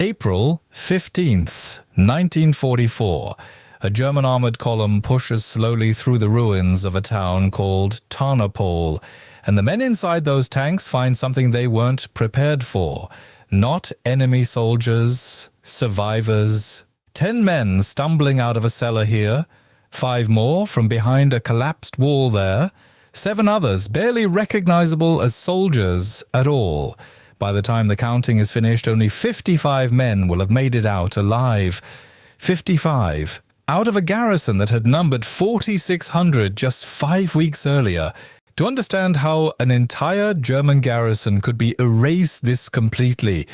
April 15th, 1944. A German armored column pushes slowly through the ruins of a town called Tarnopol, and the men inside those tanks find something they weren't prepared for. Not enemy soldiers, survivors. 10 men stumbling out of a cellar here, 5 more from behind a collapsed wall there, 7 others barely recognizable as soldiers at all. By the time the counting is finished, only 55 men will have made it out alive. 55. Out of a garrison that had numbered 4,600 just 5 weeks earlier. To understand how an entire German garrison could be erased this completely,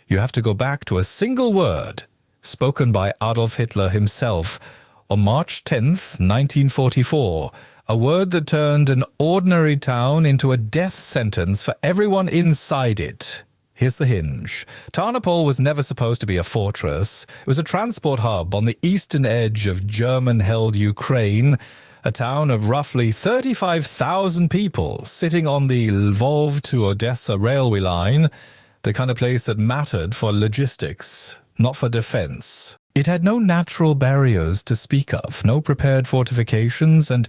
you have to go back to a single word, spoken by Adolf Hitler himself, on March 10th, 1944, a word that turned an ordinary town into a death sentence for everyone inside it. Here's the hinge. Tarnopol was never supposed to be a fortress. It was a transport hub on the eastern edge of German-held Ukraine, a town of roughly 35,000 people sitting on the Lvov to Odessa railway line, the kind of place that mattered for logistics, not for defense. It had no natural barriers to speak of, no prepared fortifications, and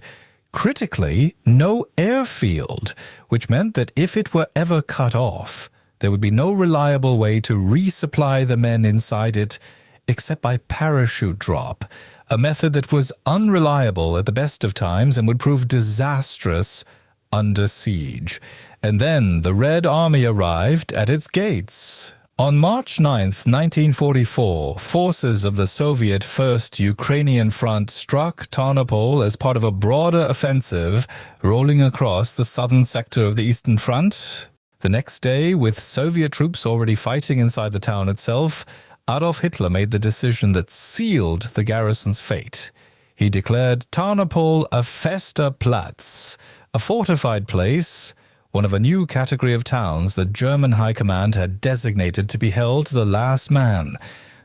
critically, no airfield, which meant that if it were ever cut off, there would be no reliable way to resupply the men inside it except by parachute drop, a method that was unreliable at the best of times and would prove disastrous under siege. And then the Red Army arrived at its gates. On March 9th, 1944, forces of the Soviet First Ukrainian Front struck Tarnopol as part of a broader offensive rolling across the southern sector of the Eastern Front. The next day, with Soviet troops already fighting inside the town itself, Adolf Hitler made the decision that sealed the garrison's fate. He declared Tarnopol a Fester Platz, a fortified place, one of a new category of towns that German High Command had designated to be held to the last man,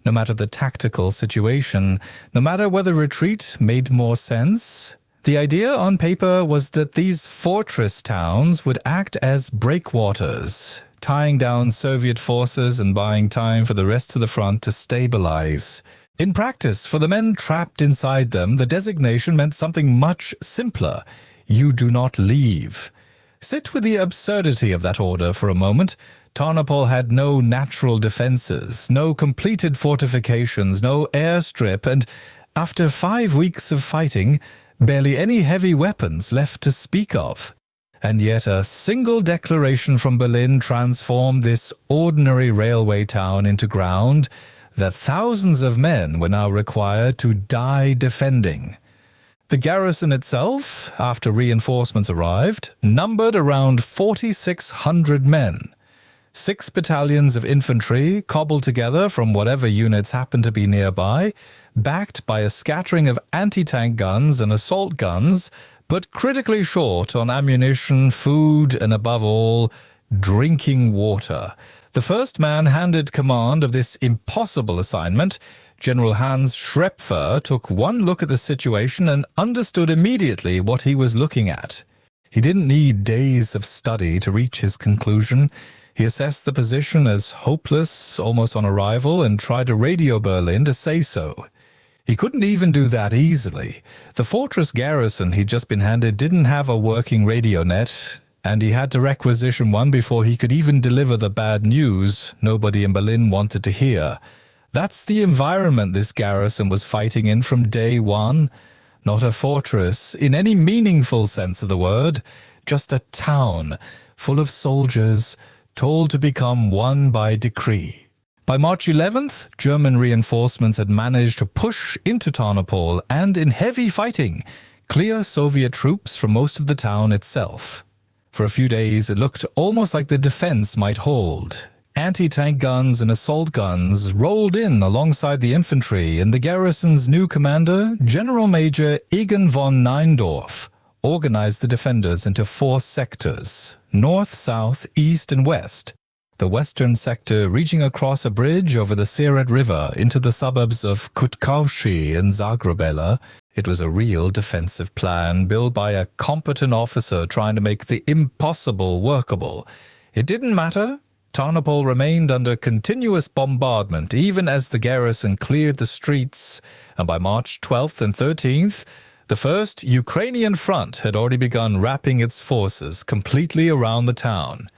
no matter the tactical situation, no matter whether retreat made more sense. The idea on paper was that these fortress towns would act as breakwaters, tying down Soviet forces and buying time for the rest of the front to stabilize. In practice, for the men trapped inside them, the designation meant something much simpler. You do not leave. Sit with the absurdity of that order for a moment. Tarnopol had no natural defenses, no completed fortifications, no airstrip, and after 5 weeks of fighting, barely any heavy weapons left to speak of. And yet a single declaration from Berlin transformed this ordinary railway town into ground that thousands of men were now required to die defending. The garrison itself, after reinforcements arrived, numbered around 4,600 men. 6 battalions of infantry, cobbled together from whatever units happened to be nearby, backed by a scattering of anti-tank guns and assault guns, but critically short on ammunition, food, and above all, drinking water. The first man handed command of this impossible assignment. General Hans Schrepfer took one look at the situation and understood immediately what he was looking at. He didn't need days of study to reach his conclusion. He assessed the position as hopeless, almost on arrival, and tried to radio Berlin to say so. He couldn't even do that easily. The fortress garrison he'd just been handed didn't have a working radio net, and he had to requisition one before he could even deliver the bad news nobody in Berlin wanted to hear. That's the environment this garrison was fighting in from day one. Not a fortress in any meaningful sense of the word, just a town full of soldiers told to become one by decree. By March 11th, German reinforcements had managed to push into Tarnopol and, in heavy fighting, clear Soviet troops from most of the town itself. For a few days, it looked almost like the defense might hold. Anti-tank guns and assault guns rolled in alongside the infantry, and the garrison's new commander, General Major Egon von Neindorf, organized the defenders into 4 sectors: north, south, east, and west. The western sector reaching across a bridge over the Siret River into the suburbs of Kutkauschi and Zagrebela. It was a real defensive plan built by a competent officer trying to make the impossible workable. It didn't matter. Tarnopol remained under continuous bombardment even as the garrison cleared the streets, and by March 12th and 13th, the first Ukrainian front had already begun wrapping its forces completely around the town.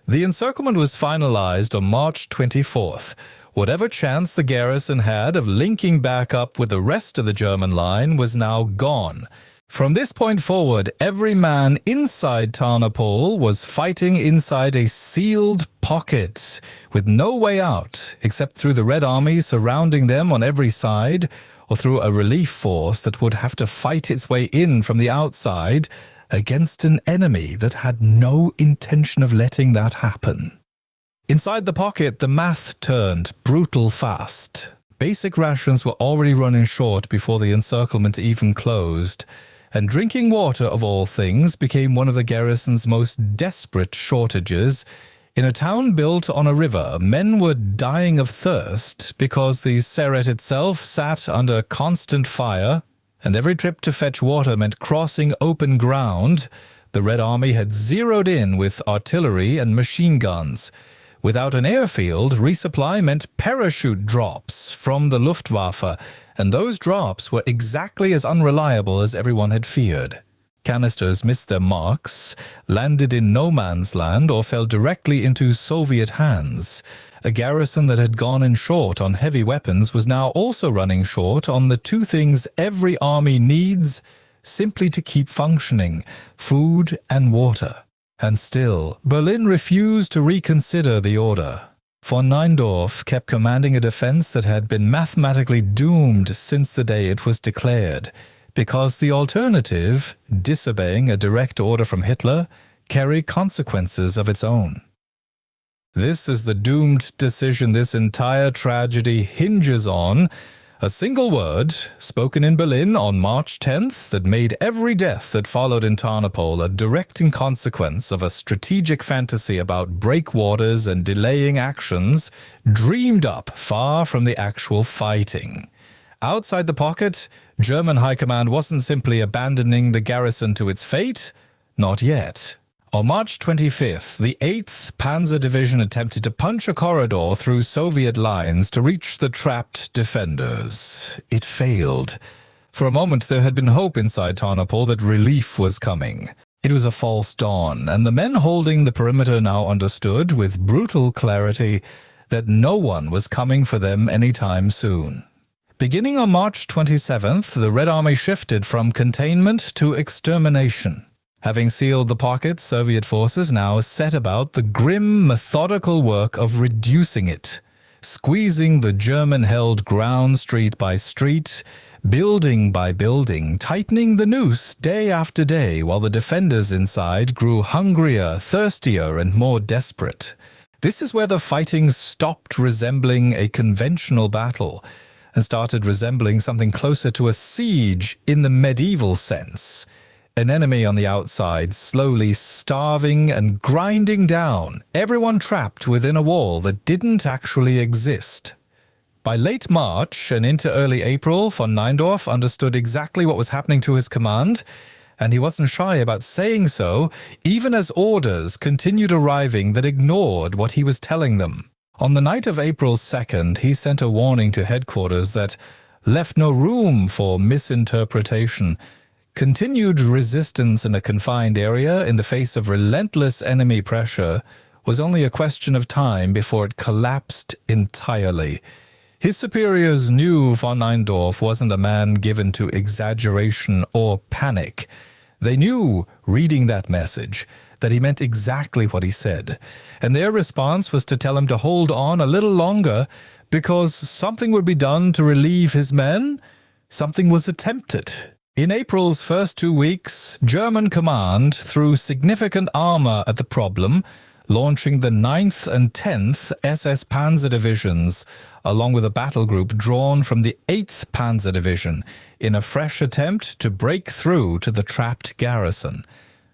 The encirclement was finalized on March 24th. Whatever chance the garrison had of linking back up with the rest of the German line was now gone. From this point forward, every man inside Tarnopol was fighting inside a sealed pocket, with no way out except through the Red Army surrounding them on every side, or through a relief force that would have to fight its way in from the outside against an enemy that had no intention of letting that happen. Inside the pocket, the math turned brutal fast. Basic rations were already running short before the encirclement even closed, and drinking water, of all things, became one of the garrison's most desperate shortages. In a town built on a river, men were dying of thirst because the Seret itself sat under constant fire, and every trip to fetch water meant crossing open ground. The Red Army had zeroed in with artillery and machine guns. Without an airfield, resupply meant parachute drops from the Luftwaffe, and those drops were exactly as unreliable as everyone had feared. Canisters missed their marks, landed in no man's land, or fell directly into Soviet hands. A garrison that had gone in short on heavy weapons was now also running short on the two things every army needs simply to keep functioning: food and water. And still, Berlin refused to reconsider the order. Von Neindorf kept commanding a defense that had been mathematically doomed since the day it was declared, because the alternative, disobeying a direct order from Hitler, carried consequences of its own. This is the doomed decision this entire tragedy hinges on. A single word, spoken in Berlin on March 10th, that made every death that followed in Tarnopol a direct consequence of a strategic fantasy about breakwaters and delaying actions, dreamed up far from the actual fighting. Outside the pocket, German High Command wasn't simply abandoning the garrison to its fate. Not yet. On March 25th, the 8th Panzer Division attempted to punch a corridor through Soviet lines to reach the trapped defenders. It failed. For a moment there had been hope inside Tarnopol that relief was coming. It was a false dawn, and the men holding the perimeter now understood with brutal clarity that no one was coming for them anytime soon. Beginning on March 27th, the Red Army shifted from containment to extermination. Having sealed the pocket, Soviet forces now set about the grim, methodical work of reducing it, squeezing the German-held ground street by street, building by building, tightening the noose day after day while the defenders inside grew hungrier, thirstier, and more desperate. This is where the fighting stopped resembling a conventional battle and started resembling something closer to a siege in the medieval sense. An enemy on the outside, slowly starving and grinding down, everyone trapped within a wall that didn't actually exist. By late March and into early April, von Neindorf understood exactly what was happening to his command, and he wasn't shy about saying so, even as orders continued arriving that ignored what he was telling them. On the night of April 2nd, he sent a warning to headquarters that left no room for misinterpretation. Continued resistance in a confined area in the face of relentless enemy pressure was only a question of time before it collapsed entirely. His superiors knew von Neindorf wasn't a man given to exaggeration or panic. They knew, reading that message, that he meant exactly what he said, and their response was to tell him to hold on a little longer because something would be done to relieve his men. Something was attempted. In April's first 2 weeks, German command threw significant armor at the problem, launching the 9th and 10th SS Panzer Divisions, along with a battle group drawn from the 8th Panzer Division, in a fresh attempt to break through to the trapped garrison.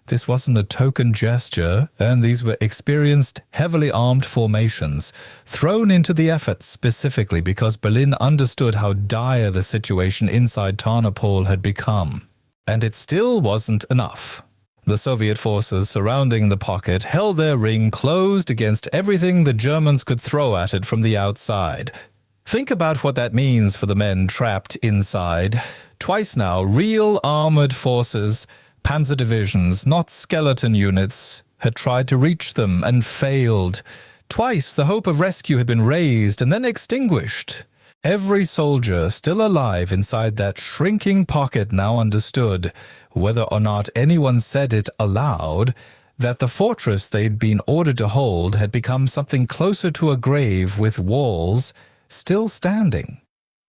This wasn't a token gesture, and these were experienced, heavily armed formations, thrown into the effort specifically because Berlin understood how dire the situation inside Tarnopol had become. And it still wasn't enough. The Soviet forces surrounding the pocket held their ring closed against everything the Germans could throw at it from the outside. Think about what that means for the men trapped inside. Twice now, real armored forces, panzer divisions, not skeleton units, had tried to reach them and failed. Twice the hope of rescue had been raised and then extinguished. Every soldier still alive inside that shrinking pocket now understood, whether or not anyone said it aloud, that the fortress they'd been ordered to hold had become something closer to a grave with walls still standing.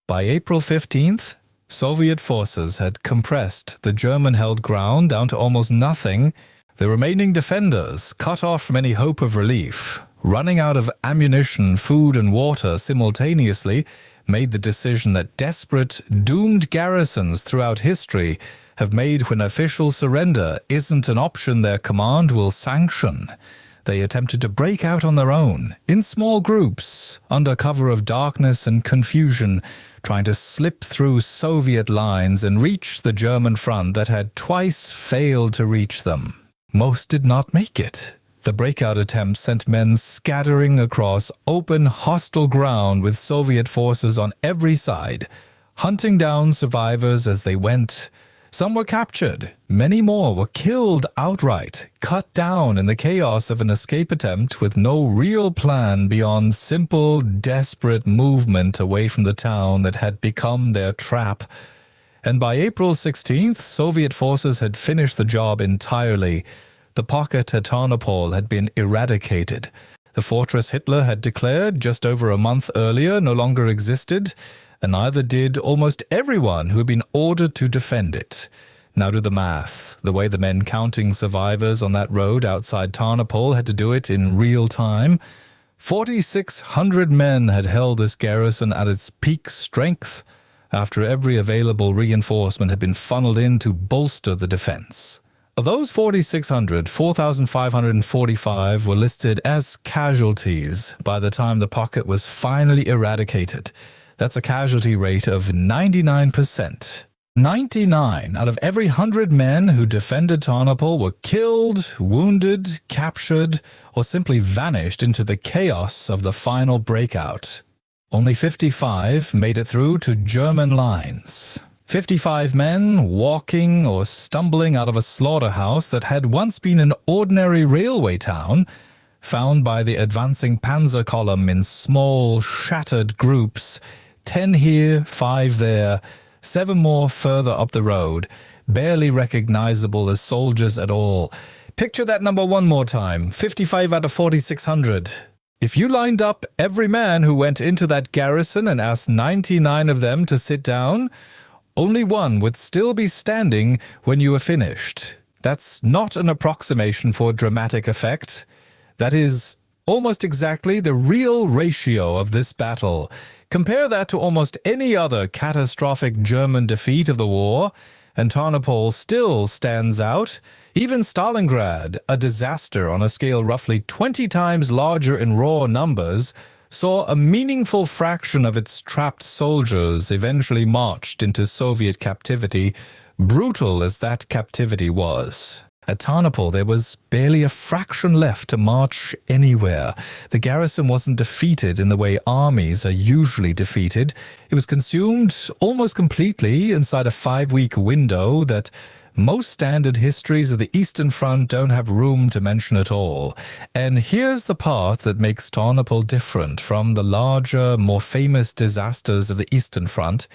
By April 15th, Soviet forces had compressed the German-held ground down to almost nothing, the remaining defenders, cut off from any hope of relief, running out of ammunition, food and water simultaneously, made the decision that desperate, doomed garrisons throughout history have made when official surrender isn't an option their command will sanction. They attempted to break out on their own, in small groups, under cover of darkness and confusion, trying to slip through Soviet lines and reach the German front that had twice failed to reach them. Most did not make it. The breakout attempt sent men scattering across open, hostile ground with Soviet forces on every side, hunting down survivors as they went. Some were captured. Many more were killed outright, cut down in the chaos of an escape attempt with no real plan beyond simple, desperate movement away from the town that had become their trap. And by April 16th, Soviet forces had finished the job entirely. The pocket at Tarnopol had been eradicated. The fortress Hitler had declared just over a month earlier no longer existed, and neither did almost everyone who had been ordered to defend it. Now do the math. The way the men counting survivors on that road outside Tarnopol had to do it in real time. 4,600 men had held this garrison at its peak strength after every available reinforcement had been funneled in to bolster the defense. Of those 4,600, 4,545 were listed as casualties by the time the pocket was finally eradicated. That's a casualty rate of 99%. 99 out of every 100 men who defended Tarnopol were killed, wounded, captured, or simply vanished into the chaos of the final breakout. Only 55 made it through to German lines. 55 men walking or stumbling out of a slaughterhouse that had once been an ordinary railway town, found by the advancing panzer column in small, shattered groups, 10 here, 5 there, 7 more further up the road, barely recognizable as soldiers at all. Picture that number one more time, 55 out of 4,600. If you lined up every man who went into that garrison and asked 99 of them to sit down, only one would still be standing when you were finished. That's not an approximation for dramatic effect. That is almost exactly the real ratio of this battle. Compare that to almost any other catastrophic German defeat of the war, and Tarnopol still stands out. Even Stalingrad, a disaster on a scale roughly 20 times larger in raw numbers, saw a meaningful fraction of its trapped soldiers eventually marched into Soviet captivity, brutal as that captivity was. At Tarnopol, there was barely a fraction left to march anywhere. The garrison wasn't defeated in the way armies are usually defeated. It was consumed almost completely inside a 5-week window that most standard histories of the Eastern Front don't have room to mention at all. And here's the part that makes Tarnopol different from the larger, more famous disasters of the Eastern Front,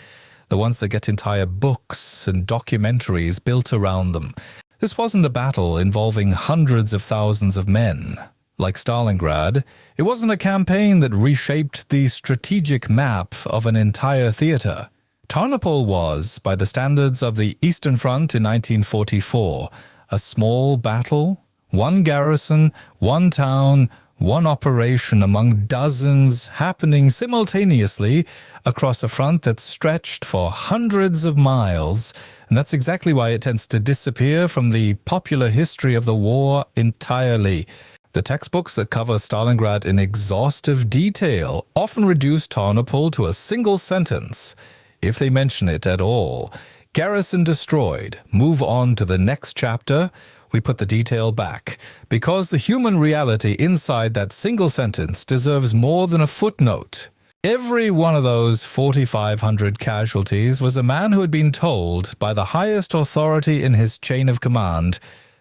the ones that get entire books and documentaries built around them. This wasn't a battle involving hundreds of thousands of men. Like Stalingrad, it wasn't a campaign that reshaped the strategic map of an entire theater. Tarnopol was, by the standards of the Eastern Front in 1944, a small battle, one garrison, one town, one operation among dozens happening simultaneously across a front that stretched for hundreds of miles, and that's exactly why it tends to disappear from the popular history of the war entirely. The textbooks that cover Stalingrad in exhaustive detail often reduce Tarnopol to a single sentence, if they mention it at all. Garrison destroyed. Move on to the next chapter. we put the detail back, because the human reality inside that single sentence deserves more than a footnote. Every one of those 4,500 casualties was a man who had been told by the highest authority in his chain of command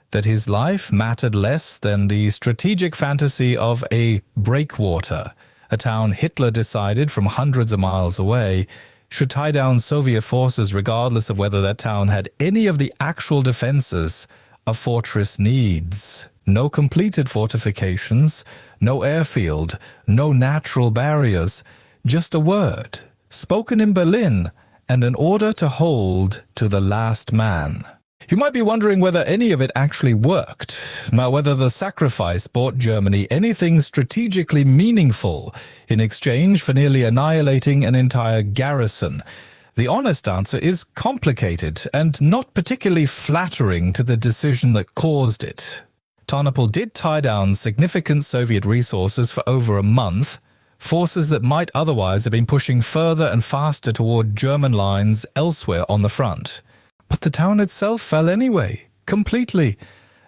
that his life mattered less than the strategic fantasy of a breakwater, a town Hitler decided from hundreds of miles away should tie down Soviet forces regardless of whether that town had any of the actual defenses a fortress needs. No completed fortifications, no airfield, no natural barriers, just a word, spoken in Berlin, and an order to hold to the last man. You might be wondering whether any of it actually worked, whether the sacrifice bought Germany anything strategically meaningful in exchange for nearly annihilating an entire garrison. The honest answer is complicated and not particularly flattering to the decision that caused it. Tarnopol did tie down significant Soviet resources for over a month, forces that might otherwise have been pushing further and faster toward German lines elsewhere on the front. But the town itself fell anyway, completely,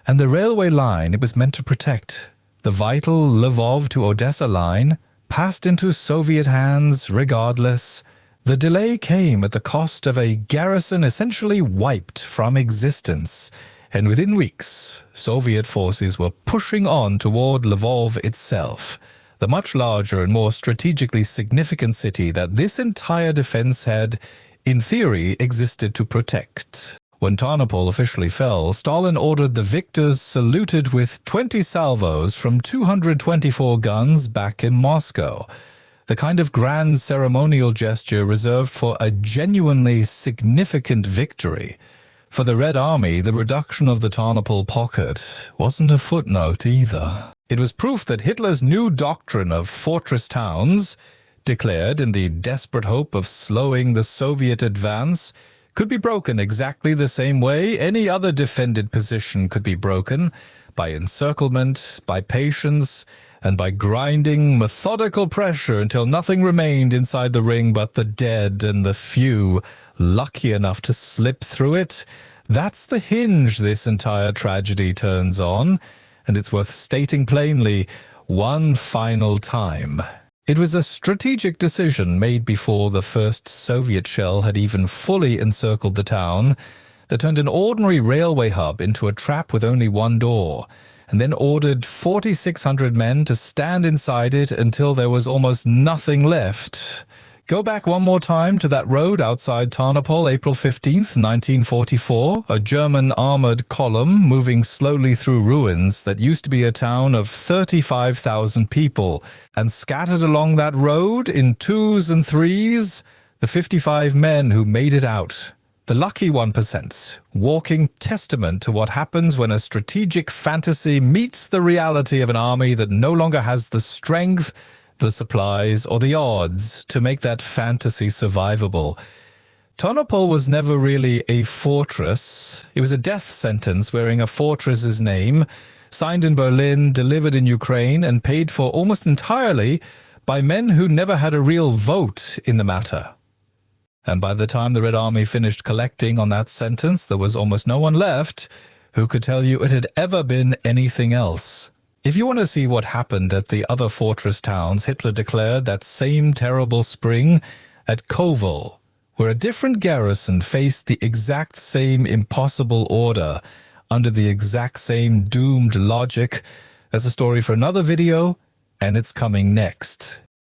and the railway line it was meant to protect, the vital Lvov to Odessa line, passed into Soviet hands regardless. The delay came at the cost of a garrison essentially wiped from existence, and within weeks, Soviet forces were pushing on toward Lvov itself, the much larger and more strategically significant city that this entire defense had, in theory, existed to protect. When Tarnopol officially fell, Stalin ordered the victors saluted with 20 salvos from 224 guns back in Moscow, the kind of grand ceremonial gesture reserved for a genuinely significant victory. For the Red Army, the reduction of the Tarnopol pocket wasn't a footnote either. It was proof that Hitler's new doctrine of fortress towns, declared in the desperate hope of slowing the Soviet advance, could be broken exactly the same way any other defended position could be broken, by encirclement, by patience, and by grinding methodical pressure until nothing remained inside the ring but the dead and the few lucky enough to slip through it. That's the hinge this entire tragedy turns on, and it's worth stating plainly one final time. It was a strategic decision made before the first Soviet shell had even fully encircled the town that turned an ordinary railway hub into a trap with only one door, and then ordered 4,600 men to stand inside it until there was almost nothing left. Go back one more time to that road outside Tarnopol, April 15th, 1944, a German armored column moving slowly through ruins that used to be a town of 35,000 people, and scattered along that road in twos and threes, the 55 men who made it out. The lucky 1%, walking testament to what happens when a strategic fantasy meets the reality of an army that no longer has the strength, the supplies, or the odds to make that fantasy survivable. Tarnopol was never really a fortress. It was a death sentence wearing a fortress's name, signed in Berlin, delivered in Ukraine, and paid for almost entirely by men who never had a real vote in the matter. And by the time the Red Army finished collecting on that sentence, there was almost no one left who could tell you it had ever been anything else. If you want to see what happened at the other fortress towns Hitler declared that same terrible spring at Kovel, where a different garrison faced the exact same impossible order under the exact same doomed logic, that's a story for another video, and it's coming next.